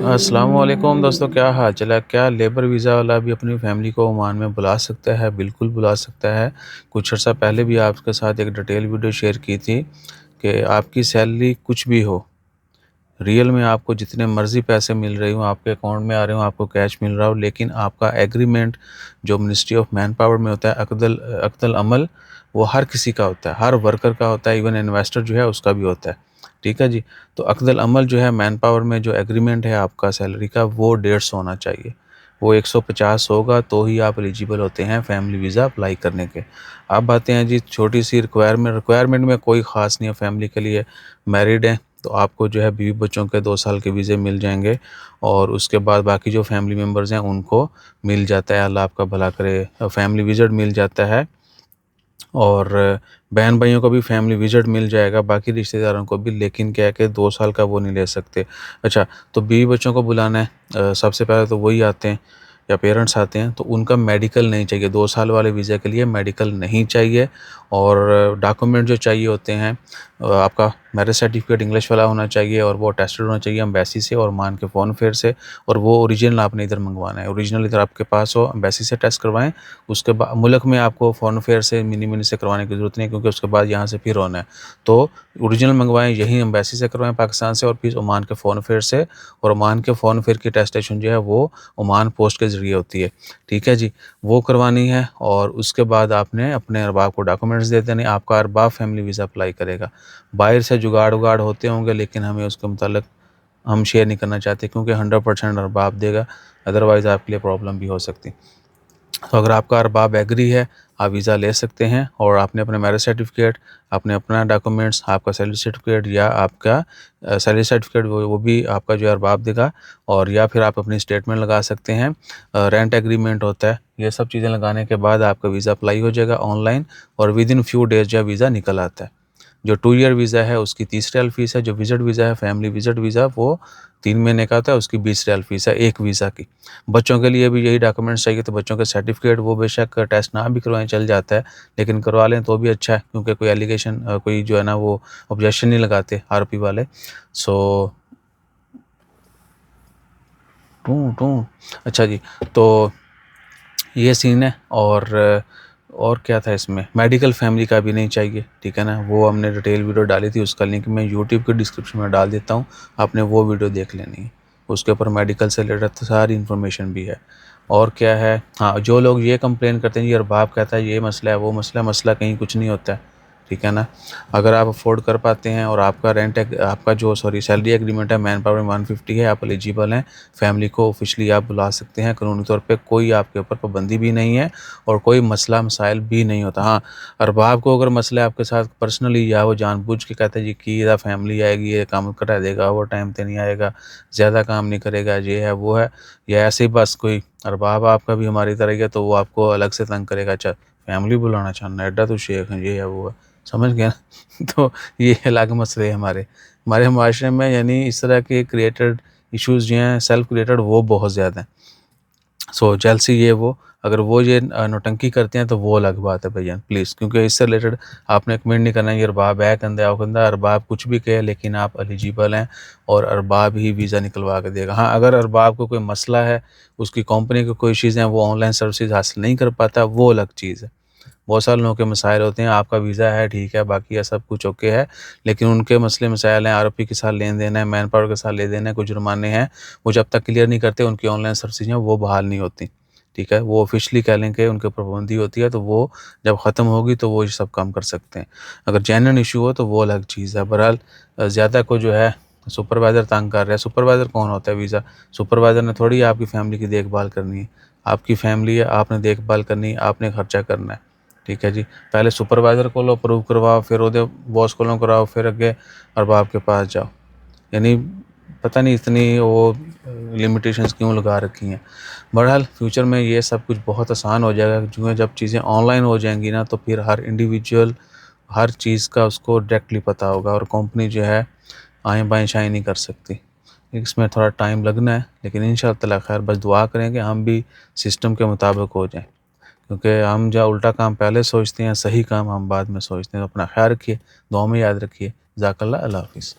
अस्सलाम वालेकुम दोस्तों, क्या हाल चाल है? क्या लेबर वीज़ा वाला भी अपनी फ़ैमिली को ओमान में बुला सकता है? बिल्कुल बुला सकता है। कुछ अर्सा पहले भी आपके साथ एक डिटेल वीडियो शेयर की थी कि आपकी सैलरी कुछ भी हो, रियल में आपको जितने मर्ज़ी पैसे मिल रहे हों, आपके अकाउंट में आ रहे हों, आपको कैश मिल रहा हो, लेकिन आपका एग्रीमेंट जो मिनिस्ट्री ऑफ मैन पावर में होता है, अक़दल अमल, वो हर किसी का होता है, हर वर्कर का होता है, इवन इन्वेस्टर जो है उसका भी होता है। ठीक है जी? तो अक़दल अमल जो है मैन पावर में जो एग्रीमेंट है आपका सैलरी का, वो 150 होना चाहिए। वो 150 होगा तो ही आप एलिजिबल होते हैं फैमिली वीज़ा अप्लाई करने के। अब आते हैं जी छोटी-सी रिक्वायरमेंट में कोई ख़ास नहीं है फैमिली के लिए। मैरिड हैं तो आपको जो है बीवी बच्चों के 2 साल के वीज़े मिल जाएँगे और उसके बाद बाकी जो फैमिली मेंबर्स हैं उनको मिल जाता है, अल्लाह आपका भला करे, फैमिली विज़िट मिल जाता है और बहन-भाइयों को भी फैमिली विज़िट मिल जाएगा, बाकी रिश्तेदारों को भी, लेकिन क्या है कि 2 साल का वो नहीं ले सकते। अच्छा, तो बीवी बच्चों को बुलाना है, सबसे पहले तो वही आते हैं या पेरेंट्स आते हैं, तो उनका मेडिकल नहीं चाहिए, 2 साल वाले वीज़ा के लिए मेडिकल नहीं चाहिए। और डॉक्यूमेंट जो चाहिए होते हैं, आपका मैरिज सर्टिफिकेट इंग्लिश वाला होना चाहिए और वो अटेस्टेड होना चाहिए एम्बेसी से और मान के फ़ोन फेयर से, और वो ओरिजिनल आपने इधर मंगवाना है। ओरिजिनल इधर आपके पास हो, एम्बेसी से टेस्ट करवाएँ, उसके बाद मुल्क में आपको फ़ॉरेन अफेयर से मिनी से करवाने की ज़रूरत नहीं है, क्योंकि उसके बाद यहाँ से फिर होना है। तो ओरिजिनल मंगवाएँ, यहीं एम्बेसी से करवाएँ पाकिस्तान से, और फिर ओमान के फ़ॉरेन अफेयर से, और ओमान के फ़ॉरेन अफेयर की अटेस्टेशन जो है वो ओमान पोस्ट के ज़रिए होती है। ठीक है जी? वो करवानी है और उसके बाद आपने अपने अरबाब को डॉक्यूमेंट्स दे देने, आपका अरबाब फैमिली वीज़ा अप्लाई करेगा। बाहर से जुगाड़-वुगाड़ होते होंगे, लेकिन हमें उसके मुताल्लिक हम शेयर नहीं करना चाहते, क्योंकि 100% अरबाब देगा, अदरवाइज़ आपके लिए प्रॉब्लम भी हो सकती। तो अगर आपका अरबाब एग्री है, आप वीज़ा ले सकते हैं, और आपने अपना मैरिज सर्टिफिकेट, आपने अपना डॉक्यूमेंट्स, आपका सैलरी सर्टिफिकेट या आपका सैलरी सर्टिफिकेट वो भी आपका जो है अरबाब देगा, और या फिर आप अपनी स्टेटमेंट लगा सकते हैं, रेंट एग्रीमेंट होता है, ये सब चीज़ें लगाने के बाद आपका वीज़ा अप्लाई हो जाएगा ऑनलाइन, और विद इन फ्यू डेज़ जो वीज़ा निकल आता है। जो 2 ईयर वीज़ा है उसकी 30 रियाल फ़ीस है, जो विज़िट वीज़ा है, फैमिली विज़िट वीज़ा, वो 3 महीने का होता है, उसकी 20 रियाल फ़ीस है एक वीज़ा की। बच्चों के लिए भी यही डॉक्यूमेंट्स चाहिए, तो बच्चों के सर्टिफ़िकेट वो बेशक टेस्ट ना भी करवाएँ चल जाता है, लेकिन करवा लें तो भी अच्छा है, क्योंकि कोई एलिगेशन कोई जो है ना वो ऑब्जेक्शन नहीं लगाते आरओपी वाले। सो टूँ टूँ अच्छा जी, तो ये सीन है। और क्या था इसमें, मेडिकल फैमिली का भी नहीं चाहिए, ठीक है ना? वो हमने डिटेल वीडियो डाली थी, उसका लिंक मैं यूट्यूब के डिस्क्रिप्शन में डाल देता हूँ, आपने वो वीडियो देख लेनी है। उसके ऊपर मेडिकल से रिलेटेड सारी इन्फॉर्मेशन भी है। और क्या है, हाँ, जो लोग ये कंप्लेन करते हैं, ये अरबाब कहता है ये मसला है, वो मसला, मसला कहीं कुछ नहीं होता है, ठीक है ना? अगर आप अफ़ोर्ड कर पाते हैं और आपका आपका जो सैलरी एग्रीमेंट है मैन पावर में 150 है, आप एलिजिबल हैं, फैमिली को ऑफ़िशियली आप बुला सकते हैं, कानूनी तौर पे कोई आपके ऊपर पाबंदी भी नहीं है और कोई मसला मसाइल भी नहीं होता। हाँ, अरबाब को अगर मसला है आपके साथ पर्सनली, या वो जानबूझ के कहता है जी कि इधर फैमिली आएगी, ये काम करा देगा, ओवर टाइम पे नहीं आएगा, ज़्यादा काम नहीं करेगा, ये है, वो है, या ऐसे ही बस कोई अरबाब आपका भी हमारी तरह ही है, तो वो आपको अलग से तंग करेगा, अच्छा फैमिली बुलाना चाहना है, एड्डा तू शेख है, ये है, वो है, समझ गए ना? तो ये अलग मसले हैं हमारे माशरे में, यानी इस तरह के क्रिएटेड इश्यूज़ जो हैं सेल्फ क्रिएटेड, वो बहुत ज़्यादा हैं। सो जेलसी ये वो, अगर वो ये नौटंकी करते हैं तो वो अलग बात है भैया, प्लीज़, क्योंकि इससे रिलेटेड आपने कमेंट नहीं करना ये अरबाब है कंधा है कंधा, अरबाब कुछ भी कहे, लेकिन आप एलिजिबल हैं और अरबाब ही वीज़ा निकलवा के देगा। हाँ, अगर अरबाब को कोई मसला है, उसकी कंपनी को कोई चीज़ें, वो ऑनलाइन सर्विसेज हासिल नहीं कर पाता, वो अलग चीज़ है। बहुत सारे लोगों के मसाइल होते हैं, आपका वीज़ा है ठीक है, बाकी है सब कुछ ओके है, लेकिन उनके मसले मसाइल हैं, आरओपी के साथ लेन-देन है, मैन पावर के साथ लेन-देन है, कुछ जुर्माने हैं, वो जब तक क्लियर नहीं करते उनकी ऑनलाइन सर्विसेज हैं वो बहाल नहीं होती, ठीक है? वो ऑफ़िशियली कह लें कि उनके ऊपर पाबंदी होती है, तो वो जब ख़त्म होगी तो वो ये सब काम कर सकते हैं। अगर जेन्युइन इश्यू हो तो वो अलग चीज़ है। बहरहाल ज़्यादा को जो है सुपरवाइज़र तंग कर रहा है, सुपरवाइज़र कौन होता है? वीज़ा सुपरवाइज़र ने थोड़ी आपकी फैमिली की देखभाल करनी है, आपकी फैमिली है, आपने देखभाल करनी है, आपने खर्चा करना है। ठीक है जी। पहले सुपरवाइज़र कोलों अप्रूव करवाओ, फिर ओहदे बॉस कोलों कराओ, फिर अगे अरबाब के पास जाओ। यानी पता नहीं इतनी वो लिमिटेशंस क्यों लगा रखी हैं। बहरहाल फ्यूचर में ये सब कुछ बहुत आसान हो जाएगा, जो जब चीज़ें ऑनलाइन हो जाएँगी ना, तो फिर हर इंडिविजुअल हर चीज़ का उसको डायरेक्टली पता होगा, और कंपनी जो है आएँ-बाएँ शाएँ नहीं कर सकती। इसमें थोड़ा टाइम लगना है, लेकिन इंशाअल्लाह ताला खैर, बस दुआ करें कि हम भी सिस्टम के मुताबिक हो जाएँ। क्योंकि हम जो उल्टा काम पहले सोचते हैं, सही काम हम बाद में सोचते हैं। तो अपना ख़्याल रखिए, दुआ में याद रखिए। जज़ाकल्लाह, अल्लाह हाफ़िज़।